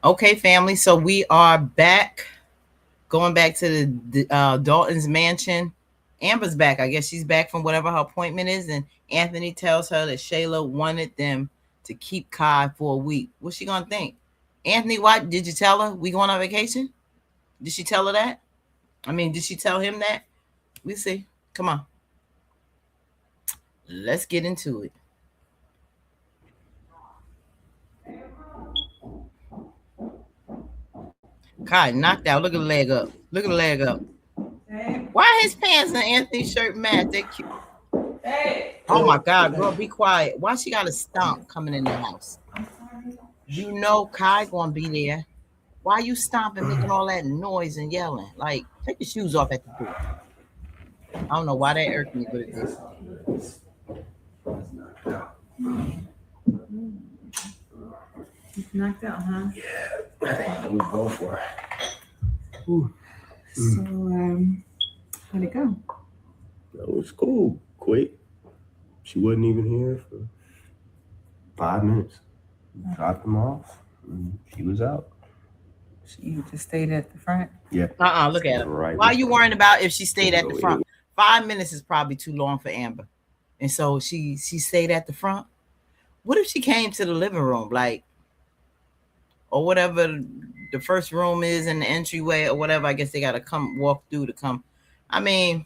Okay, family. So we are back, going back to the Dalton's mansion. Amber's back. I guess she's back from whatever her appointment is, and Anthony tells her that Shayla wanted them to keep Kai for a week. What's she gonna think? Anthony, why did you tell her we going on vacation? Did she tell her that? I mean, did she tell him that? We see. Come on, let's get into it. Kai knocked out. Look at the leg up. Look at the leg up. Why his pants and Anthony's shirt match? They cute. Oh my God, girl, be quiet. Why she got a stomp coming in the house? You know Kai gonna be there. Why you stomping, making all that noise and yelling? Like, take your shoes off at the door. I don't know why that irked me, but it did. He's knocked out, huh? Yeah, we go for it. Ooh. So, how'd it go? That was cool. Quick. She wasn't even here for 5 minutes. Dropped him off. And she was out. She just stayed at the front. Yeah. Look at her. Right. Why are you worrying about if she stayed at the front? 5 minutes is probably too long for Amber. And so she stayed at the front. What if she came to the living room, like, or whatever the first room is in the entryway or whatever? I guess they gotta come walk through to come. I mean,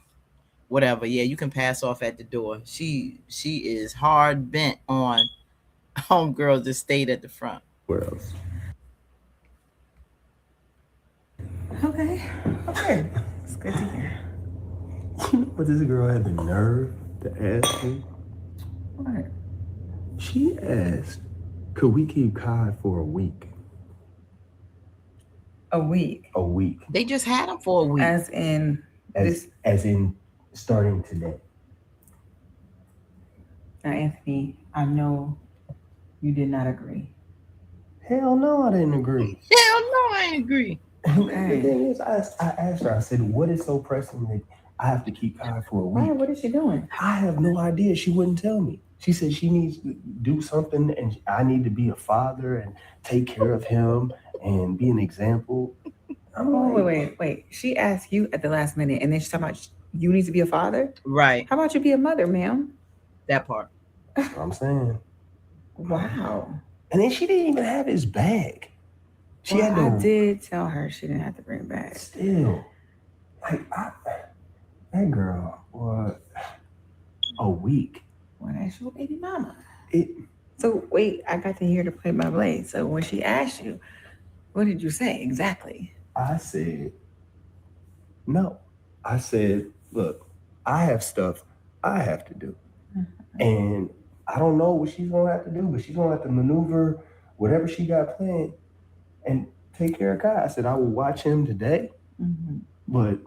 whatever. Yeah, you can pass off at the door. She is hard bent on homegirls that stayed at the front. Where else? Okay. Okay. It's good to hear. But this girl had the nerve to ask me. What? She asked, could we keep Kai for a week? A week. A week. They just had him for a week. As in this. As in starting today. Now, Anthony, I know you did not agree. Hell no, I didn't agree. Hell no, I ain't agree. Okay. The thing is, I asked her, I said, what is so pressing that I have to keep Kai for a week? Why? What is she doing? I have no idea. She wouldn't tell me. She said she needs to do something and I need to be a father and take care of him and be an example. I'm like, Wait. She asked you at the last minute and then she's talking about you need to be a father? Right. How about you be a mother, ma'am? That part. That's what I'm saying. Wow. And then she didn't even have his bag. I did tell her she didn't have to bring it back. Still, like, that girl was a week. When I asked your baby mama. So wait, I got to hear the play by play. So when she asked you, what did you say exactly? I said, no. I said, look, I have stuff I have to do. Mm-hmm. And I don't know what she's going to have to do, but she's going to have to maneuver whatever she got planned and take care of Kai. I said, I will watch him today, but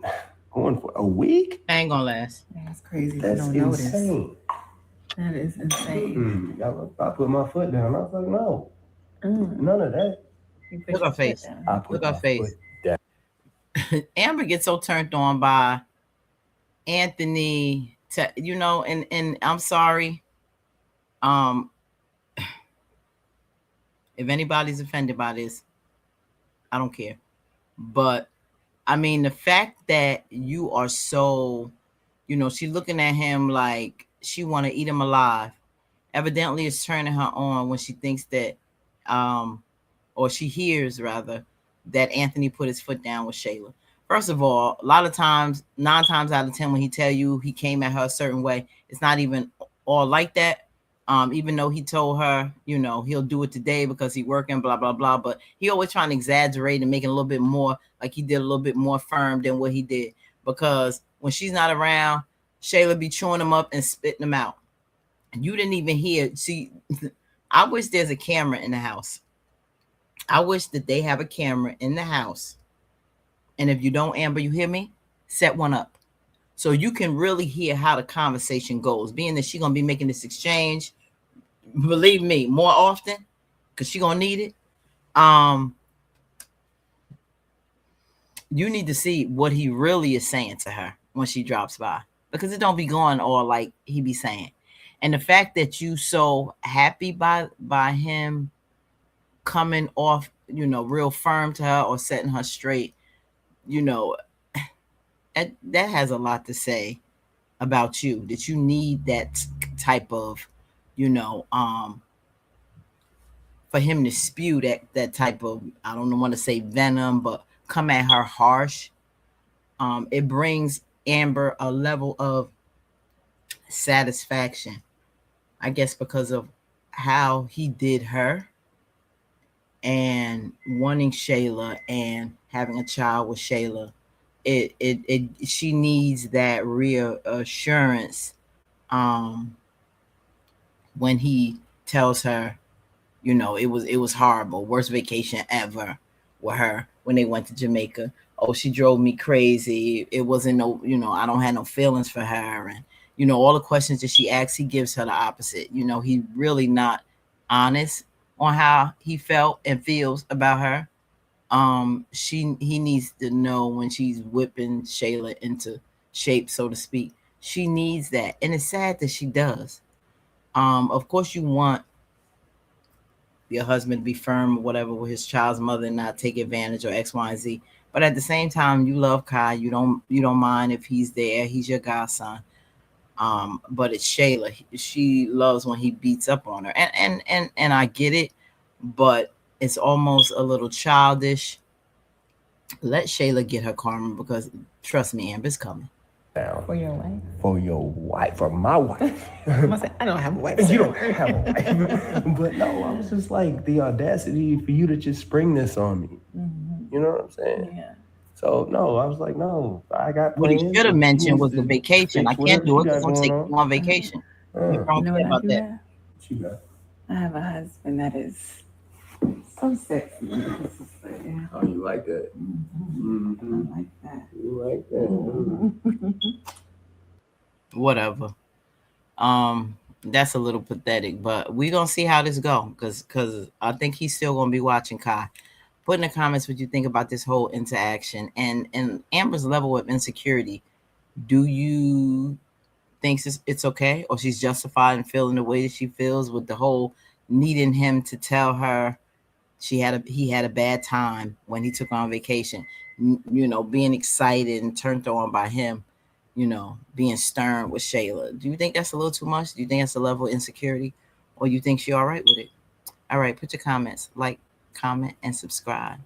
going for a week? I ain't gonna last. That's crazy. That's insane. That is insane. I put my foot down. I was like, no, none of that. Look her face. Look her face. Amber gets so turned on by Anthony, and I'm sorry. If anybody's offended by this, I don't care. But I mean, the fact that you are so, she looking at him like she want to eat him alive, evidently it's turning her on when she thinks that, or she hears rather, that Anthony put his foot down with Shayla. First of all, a lot of times, 9 times out of 10, when he tell you he came at her a certain way, it's not even all like that. Even though he told her, he'll do it today because he working, blah, blah, blah. But he always trying to exaggerate and make it a little bit more, like he did a little bit more firm than what he did. Because when she's not around, Shayla be chewing him up and spitting him out. And you didn't even hear. See, I wish there's a camera in the house. I wish that they have a camera in the house. And if you don't, Amber, you hear me? Set one up. So you can really hear how the conversation goes. Being that she's going to be making this exchange, believe me, more often, because she's going to need it. You need to see what he really is saying to her when she drops by. Because it don't be going all like he be saying. And the fact that you so happy by him coming off, real firm to her or setting her straight, you know, that has a lot to say about you. That you need that type of, you know, for him to spew that type of, I don't want to say venom, but come at her harsh. It brings Amber a level of satisfaction, I guess, because of how he did her and wanting Shayla and having a child with Shayla. It she needs that reassurance um when he tells her, it was horrible, worst vacation ever with her when they went to Jamaica. Oh, she drove me crazy. It wasn't no, I don't have no feelings for her, and all the questions that she asks, he gives her the opposite. He really not honest on how he felt and feels about her. He needs to know when she's whipping Shayla into shape, so to speak. She needs that, and it's sad that she does. Of course, you want your husband to be firm or whatever with his child's mother and not take advantage or X, Y, and Z. But at the same time, you love Kai. You don't mind if he's there. He's your godson. But it's Shayla. She loves when he beats up on her, and I get it, but it's almost a little childish. Let Shayla get her karma because trust me, Amber's coming. Down. For your wife? For your wife, for my wife. I don't have a wife. You don't have a wife. But no, I was just like, the audacity for you to just spring this on me. Mm-hmm. You know what I'm saying? Yeah. So no, I was like, no, I got What he plans. should have She mentioned needs was the to vacation. I fix can't whatever do she it because got I'm going taking on. you on vacation. You You know care what I about do that. have? She got. I have a husband that is so sexy. Oh, you like that? Mm-hmm. I like that. You like that? Mm-hmm. Whatever. Um, that's a little pathetic, but we're gonna see how this go because I think he's still gonna be watching Kai. Put in the comments what you think about this whole interaction and Amber's level of insecurity. Do you think it's okay, or she's justified in feeling the way that she feels with the whole needing him to tell her he had a bad time when he took her on vacation? Being excited and turned on by him, being stern with Shayla. Do you think that's a little too much? Do you think that's a level of insecurity? Or you think she all right with it? All right, put your comments, like, comment, and subscribe.